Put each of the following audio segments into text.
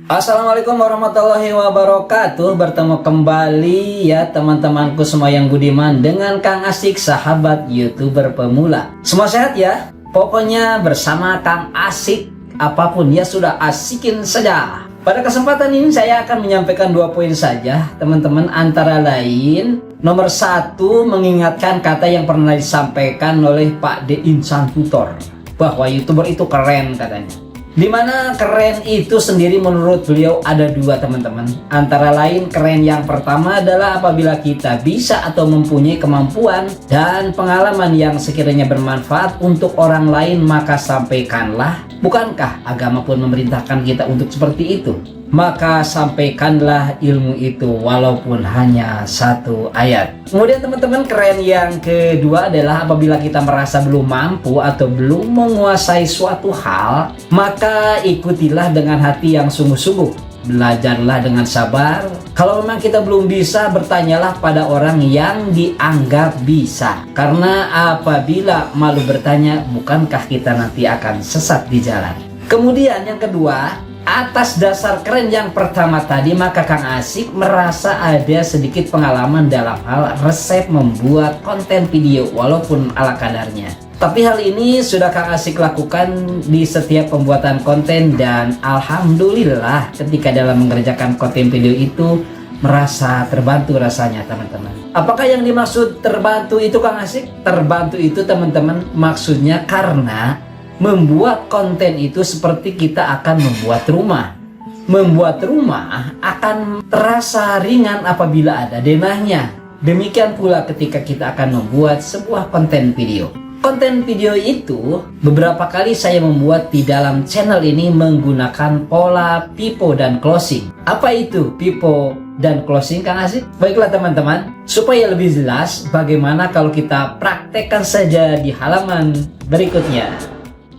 Assalamualaikum warahmatullahi wabarakatuh. Bertemu kembali ya teman-temanku semua yang budiman dengan Kang Asik, sahabat YouTuber pemula. Semua sehat ya? Pokoknya bersama Kang Asik, apapun ya sudah asikin saja. Pada kesempatan ini saya akan menyampaikan 2 poin saja teman-teman. Antara lain, nomor 1, mengingatkan kata yang pernah disampaikan oleh Pak De Insan Tutor, bahwa YouTuber itu keren katanya. Dimana keren itu sendiri menurut beliau ada 2 teman-teman. Antara lain, keren yang pertama adalah apabila kita bisa atau mempunyai kemampuan dan pengalaman yang sekiranya bermanfaat untuk orang lain, maka sampaikanlah. Bukankah agama pun memerintahkan kita untuk seperti itu? Maka sampaikanlah ilmu itu walaupun hanya 1 ayat. Kemudian teman-teman, keren yang kedua adalah apabila kita merasa belum mampu atau belum menguasai suatu hal, maka ikutilah dengan hati yang sungguh-sungguh. Belajarlah dengan sabar. Kalau memang kita belum bisa, bertanyalah pada orang yang dianggap bisa. Karena apabila malu bertanya, bukankah kita nanti akan sesat di jalan? Kemudian yang kedua, atas dasar keren yang pertama tadi, maka Kang Asik merasa ada sedikit pengalaman dalam hal resep membuat konten video walaupun ala kadarnya. Tapi hal ini sudah Kang Asik lakukan di setiap pembuatan konten, dan alhamdulillah ketika dalam mengerjakan konten video itu merasa terbantu rasanya teman-teman. Apakah yang dimaksud terbantu itu Kang Asik? Terbantu itu teman-teman maksudnya karena membuat konten itu seperti kita akan membuat rumah. Membuat rumah akan terasa ringan apabila ada denahnya. Demikian pula ketika kita akan membuat sebuah konten video. Konten video itu beberapa kali saya membuat di dalam channel ini menggunakan pola pipo dan closing. Apa itu pipo dan closing Kang Asik? Baiklah teman-teman, supaya lebih jelas bagaimana kalau kita praktekkan saja di halaman berikutnya.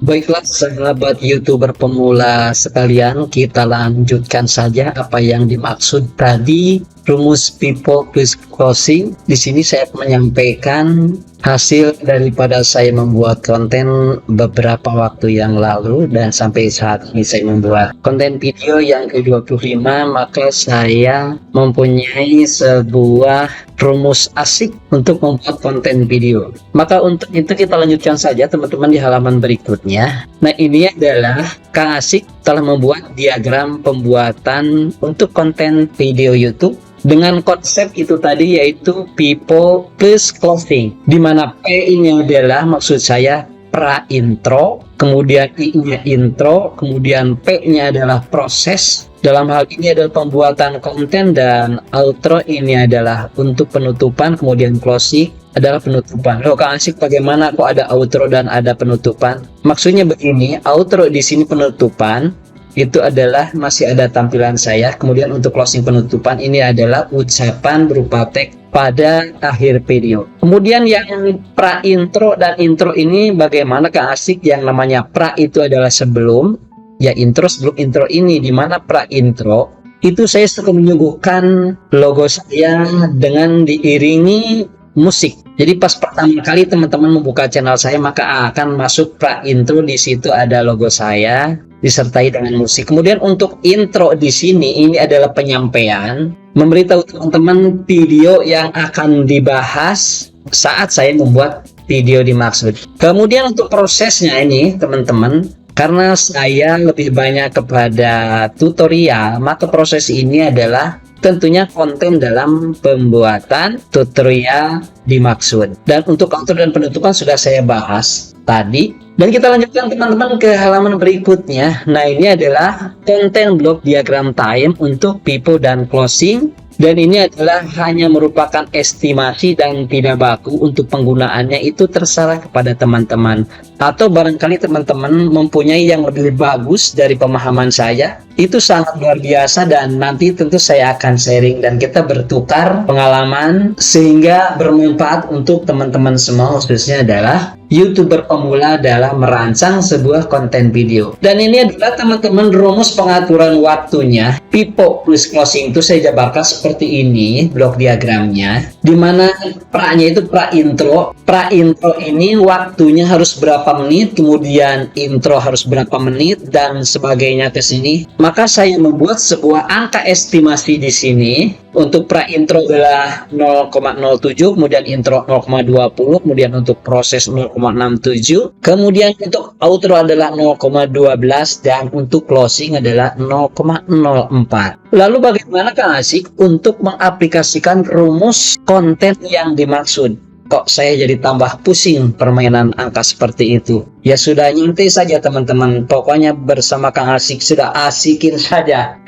Baiklah sahabat YouTuber pemula sekalian, kita lanjutkan saja apa yang dimaksud tadi rumus pipo plus closing. Di sini saya menyampaikan hasil daripada saya membuat konten beberapa waktu yang lalu, dan sampai saat ini saya membuat konten video yang ke-25. Maka saya mempunyai sebuah rumus asik untuk membuat konten video. Maka untuk itu kita lanjutkan saja teman-teman di halaman berikutnya. Nah, ini adalah Kang Asik telah membuat diagram pembuatan untuk konten video YouTube dengan konsep itu tadi, yaitu pipo plus closing, dimana P ini adalah maksud saya pra intro, kemudian I nya intro, kemudian P nya adalah proses, dalam hal ini adalah pembuatan konten, dan outro ini adalah untuk penutupan, kemudian closing adalah penutupan. Loh Kang Asik, bagaimana kok ada outro dan ada penutupan? Maksudnya begini, outro di sini penutupan itu adalah masih ada tampilan saya, kemudian untuk closing penutupan ini adalah ucapan berupa teks pada akhir video. Kemudian yang pra intro dan intro ini bagaimana Kang Asik? Yang namanya pra itu adalah sebelum, ya intro sebelum intro ini, dimana pra intro itu saya suka menyuguhkan logo saya dengan diiringi musik. Jadi pas pertama kali teman-teman membuka channel saya, maka akan masuk pra intro, di situ ada logo saya disertai dengan musik. Kemudian untuk intro di sini ini adalah penyampaian, memberitahu teman-teman video yang akan dibahas saat saya membuat video dimaksud. Kemudian untuk prosesnya ini teman-teman, karena saya lebih banyak kepada tutorial, maka proses ini adalah tentunya konten dalam pembuatan tutorial dimaksud. Dan untuk outro dan penutupan sudah saya bahas tadi. Dan kita lanjutkan teman-teman ke halaman berikutnya. Nah, ini adalah konten blok diagram time untuk pipo dan closing. Dan ini adalah hanya merupakan estimasi dan tidak baku. Untuk penggunaannya itu terserah kepada teman-teman. Atau barangkali teman-teman mempunyai yang lebih bagus dari pemahaman saya. Itu sangat luar biasa, dan nanti tentu saya akan sharing dan kita bertukar pengalaman sehingga bermanfaat untuk teman-teman semua, khususnya adalah YouTuber pemula dalam merancang sebuah konten video. Dan ini adalah teman-teman rumus pengaturan waktunya. Pipo plus closing itu saya jabarkan seperti ini blok diagramnya, dimana pra-nya itu pra intro. Pra intro ini waktunya harus berapa menit, kemudian intro harus berapa menit, dan sebagainya ke sini. Maka saya membuat sebuah angka estimasi di sini. Untuk pra intro adalah 0,07, kemudian intro 0,20, kemudian untuk proses 0,67, kemudian untuk outro adalah 0,12, dan untuk closing adalah 0,04. Lalu bagaimana Kang Asik untuk mengaplikasikan rumus konten yang dimaksud? Kok saya jadi tambah pusing permainan angka seperti itu? Ya sudah, nyantai saja teman-teman. Pokoknya bersama Kang Asik sudah asikin saja.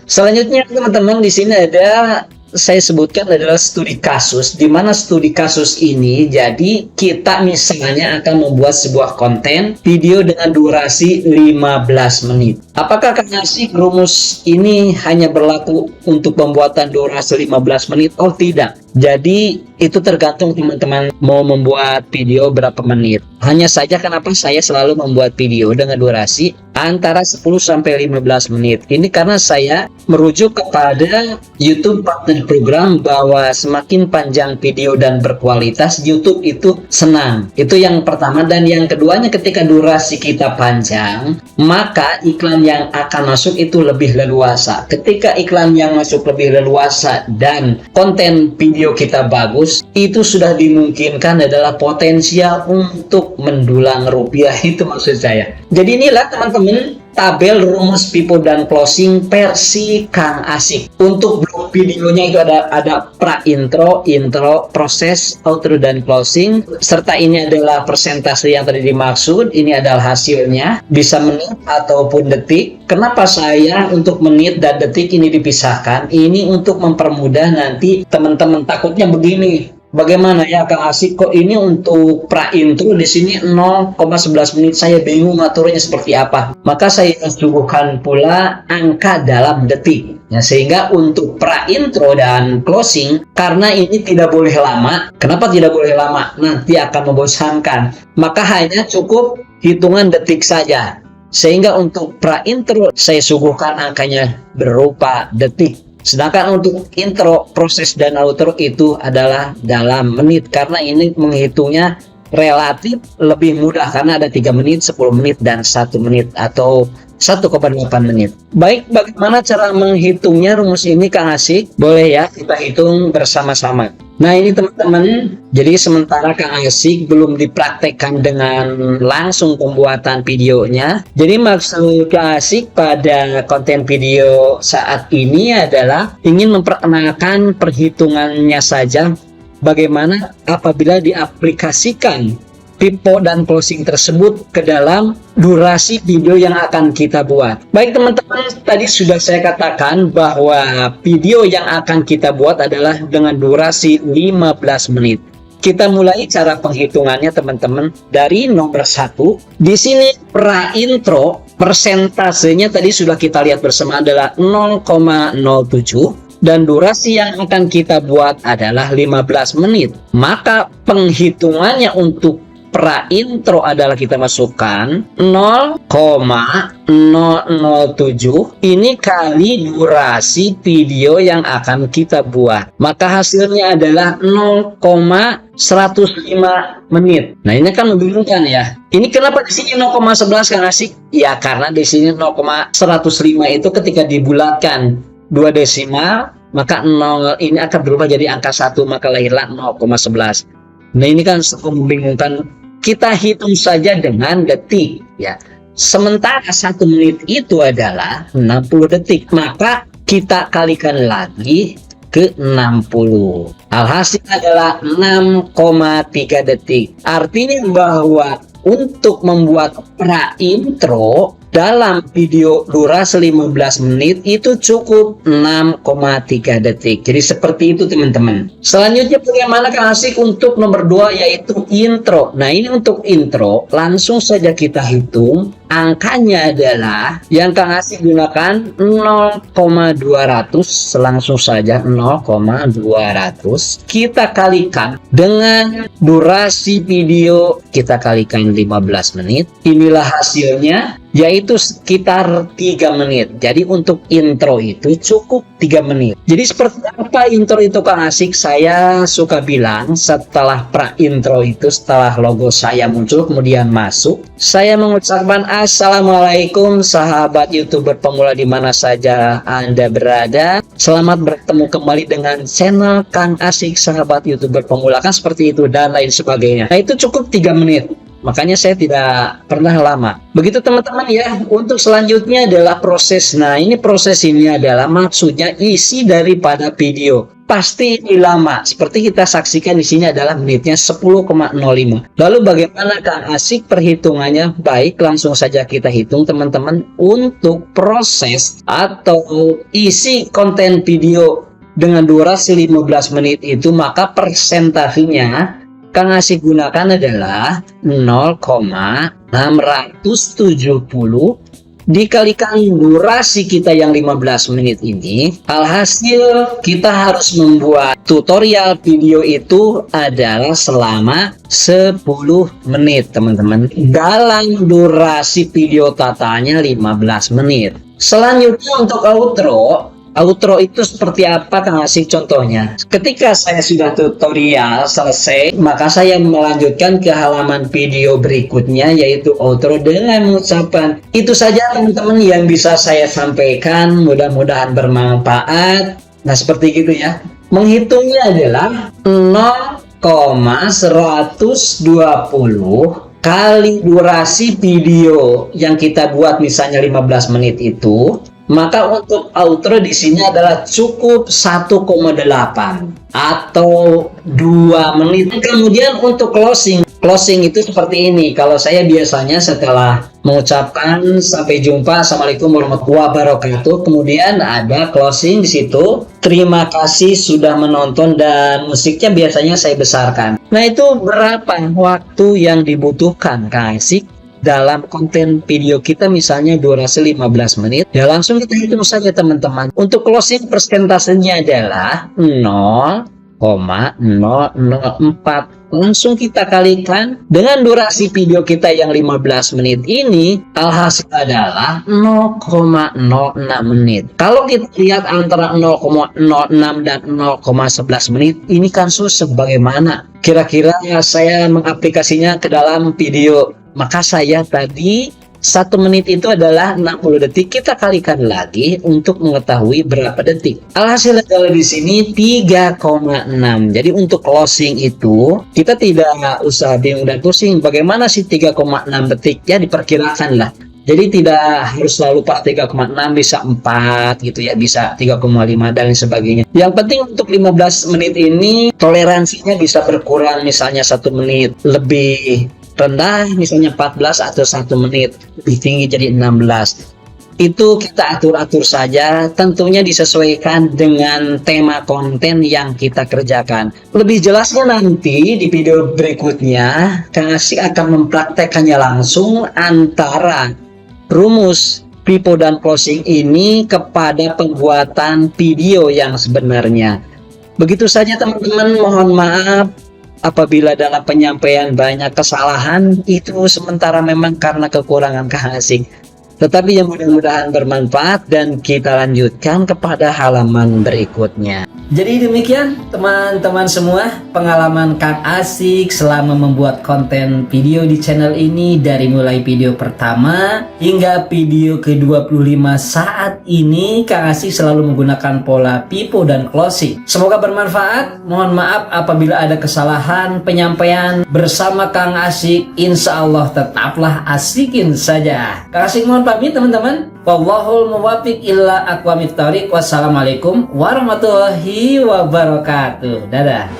Selanjutnya teman-teman, di sini ada saya sebutkan adalah studi kasus, di mana studi kasus ini jadi kita misalnya akan membuat sebuah konten video dengan durasi 15 menit. Apakah Kang Asik rumus ini hanya berlaku untuk pembuatan durasi 15 menit? Oh tidak. Jadi itu tergantung teman-teman mau membuat video berapa menit. Hanya saja kenapa saya selalu membuat video dengan durasi antara 10 sampai 15 menit. Ini karena saya merujuk kepada YouTube Partner Program bahwa semakin panjang video dan berkualitas, YouTube itu senang. Itu yang pertama. Dan yang keduanya, ketika durasi kita panjang, maka iklan yang akan masuk itu lebih leluasa. Ketika iklan yang masuk lebih leluasa dan konten video kita bagus, itu sudah dimungkinkan adalah potensial untuk mendulang rupiah, itu maksud saya. Jadi inilah teman-teman tabel rumus pipo dan closing versi Kang Asik. Untuk blok videonya itu ada pra intro, intro, proses, outro dan closing, serta ini adalah persentase yang tadi dimaksud. Ini adalah hasilnya, bisa menit ataupun detik. Kenapa saya untuk menit dan detik ini dipisahkan? Ini untuk mempermudah nanti teman-teman. Takutnya begini, bagaimana ya Kang Asik, kok ini untuk pra intro di sini 0,11 menit, saya bingung aturnya seperti apa. Maka saya suguhkan pula angka dalam detik. Ya, sehingga untuk pra intro dan closing, karena ini tidak boleh lama. Kenapa tidak boleh lama? Nanti akan membosankan. Maka hanya cukup hitungan detik saja. Sehingga untuk pra intro saya suguhkan angkanya berupa detik. Sedangkan untuk intro, proses, dan outro itu adalah dalam menit, karena ini menghitungnya relatif lebih mudah karena ada 3 menit, 10 menit, dan 1 menit atau 1,8 menit. Baik, bagaimana cara menghitungnya rumus ini Kang Asik? Boleh ya kita hitung bersama-sama. Nah ini teman-teman, jadi sementara Kang Asik belum dipraktekkan dengan langsung pembuatan videonya. Jadi maksud Kang Asik pada konten video saat ini adalah ingin memperkenalkan perhitungannya saja, bagaimana apabila diaplikasikan pipo dan closing tersebut ke dalam durasi video yang akan kita buat. Baik teman-teman, tadi sudah saya katakan bahwa video yang akan kita buat adalah dengan durasi 15 menit. Kita mulai cara penghitungannya teman-teman dari nomor 1. Di sini pra intro, persentasenya tadi sudah kita lihat bersama adalah 0,07. Dan durasi yang akan kita buat adalah 15 menit. Maka penghitungannya untuk pra intro adalah kita masukkan 0,007 ini kali durasi video yang akan kita buat. Maka hasilnya adalah 0,105 menit. Nah, ini kan membingungkan ya. Ini kenapa di sini 0,11 Kang Asik? Ya karena di sini 0,105 itu ketika dibulatkan 2 desimal, maka 0 ini akan berubah jadi angka 1, maka lahirlah 0,11. Nah, ini kan cukup membingungkan. Kita hitung saja dengan detik ya. Sementara 1 menit itu adalah 60 detik, maka kita kalikan lagi ke 60. Alhasil adalah 6,3 detik. Artinya bahwa untuk membuat pra intro dalam video durasi 15 menit itu cukup 6,3 detik. Jadi seperti itu teman-teman. Selanjutnya bagaimana Kang Asik untuk nomor 2 yaitu intro. Nah ini untuk intro langsung saja kita hitung angkanya adalah yang Kang Asik gunakan 0,200, langsung saja 0,200 kita kalikan dengan durasi video, kita kalikan 15 menit. Inilah hasilnya, yaitu sekitar 3 menit. Jadi untuk intro itu cukup 3 menit. Jadi seperti apa intro itu Kang Asik? Saya suka bilang setelah pra intro itu, setelah logo saya muncul kemudian masuk, saya mengucapkan assalamualaikum sahabat YouTuber pemula di mana saja Anda berada. Selamat bertemu kembali dengan channel Kang Asik sahabat YouTuber pemula, kan seperti itu dan lain sebagainya. Nah itu cukup 3 menit. Makanya saya tidak pernah lama. Begitu teman-teman ya. Untuk selanjutnya adalah proses. Nah ini proses ini adalah maksudnya isi daripada video. Pasti ini lama. Seperti kita saksikan di sini adalah menitnya 10,05. Lalu bagaimana Kang Asik perhitungannya? Baik, langsung saja kita hitung teman-teman. Untuk proses atau isi konten video dengan durasi 15 menit itu, maka persentasenya Kang Asik gunakan adalah 0,670 dikalikan durasi kita yang 15 menit ini. Alhasil kita harus membuat tutorial video itu adalah selama 10 menit teman-teman, dalam durasi video totalnya 15 menit. Selanjutnya untuk outro itu seperti apa Kang Asik contohnya? Ketika saya sudah tutorial selesai, maka saya melanjutkan ke halaman video berikutnya, yaitu outro dengan mengucapkan itu saja teman-teman yang bisa saya sampaikan, mudah-mudahan bermanfaat. Nah seperti gitu ya. Menghitungnya adalah 0,120 kali durasi video yang kita buat misalnya 15 menit itu. Maka untuk outro di sini adalah cukup 1,8 atau 2 menit. Kemudian untuk closing itu seperti ini. Kalau saya biasanya setelah mengucapkan sampai jumpa, assalamualaikum warahmatullahi wabarakatuh, kemudian ada closing di situ. Terima kasih sudah menonton, dan musiknya biasanya saya besarkan. Nah itu berapa waktu yang dibutuhkan Kang Asik dalam konten video kita misalnya durasi 15 menit. Ya langsung kita hitung saja teman-teman. Untuk closing persentasenya adalah 0,004. Langsung kita kalikan dengan durasi video kita yang 15 menit ini, alhasil adalah 0,06 menit. Kalau kita lihat antara 0,06 dan 0,11 menit, ini kan sebagaimana kira-kira saya mengaplikasinya ke dalam video. Maka saya tadi 1 menit itu adalah 60 detik. Kita kalikan lagi untuk mengetahui berapa detik. Alhasil adalah di sini 3,6. Jadi untuk closing itu kita tidak usah bingung dan pusing. Bagaimana sih 3,6 detik? Ya diperkirakan lah. Jadi tidak harus selalu pas 3,6, bisa 4 gitu ya, bisa 3,5 dan lain sebagainya. Yang penting untuk 15 menit ini toleransinya bisa berkurang, misalnya 1 menit lebih rendah misalnya 14 atau 1 menit lebih tinggi jadi 16. Itu kita atur-atur saja, tentunya disesuaikan dengan tema konten yang kita kerjakan. Lebih jelasnya nanti di video berikutnya Kang Asik akan mempraktekannya langsung antara rumus pipo dan closing ini kepada pembuatan video yang sebenarnya. Begitu saja teman-teman, mohon maaf apabila dalam penyampaian banyak kesalahan, itu sementara memang karena kekurangan Kang Asik. Tetapi yang mudah-mudahan bermanfaat, dan kita lanjutkan kepada halaman berikutnya. Jadi demikian teman-teman semua, pengalaman Kang Asik selama membuat konten video di channel ini, dari mulai video pertama hingga video ke-25 saat ini. Kang Asik selalu menggunakan pola pipo dan closing. Semoga bermanfaat. Mohon maaf apabila ada kesalahan penyampaian. Bersama Kang Asik, insya Allah tetaplah asikin saja. Kang Asik mohon pamit teman-teman. Wallahul muwaffiq illa aqwamit thoriq. Wassalamualaikum warahmatullahi wabarakatuh. Dadah.